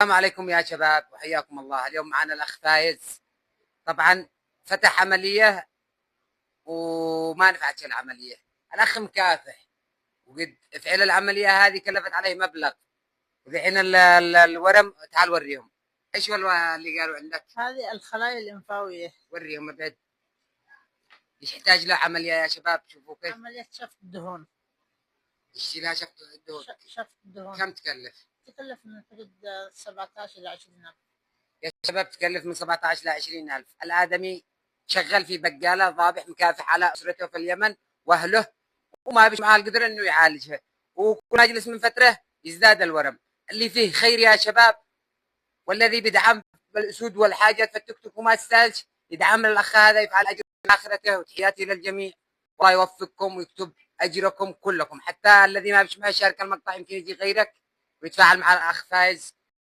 السلام عليكم يا شباب وحياكم الله. اليوم معنا الأخ فايز. طبعا فتح عملية وما نفعت العملية. الأخ مكافح وقد فعل العملية هذه كلفت عليه مبلغ، ودحين الورم. تعال وريهم ايش والله اللي قالوا عندك. هذه الخلايا الليمفاوية. وريهم ابعد. ايش يحتاج له عملية يا شباب؟ شوفوا كيف عملية شفط الدهون. يشتي لها شفط الدهون. شفط الدهون كم تكلف؟ تكلف من حدود 17 إلى 20 ألف. يا شباب تكلف من 17 ل 20 ألف. الآدمي شغال في بقالة، ضابح مكافح على أسرته في اليمن وأهله، وما بيش معاه القدرة إنه يعالجها، وكل مجلس من فترة يزداد الورم. اللي فيه خير يا شباب، والذي بدعم بالأسود والحاجات في التيك توك وما تستاهلش يدعم الأخ هذا، يفعل أجر آخرته. وتحياتي للجميع، الله يوفقكم ويكتب أجركم كلكم. حتى الذي ما بيش معه يشارك المقطع، يمكن يجي غيرك ويتفاعل مع الأخ فايز.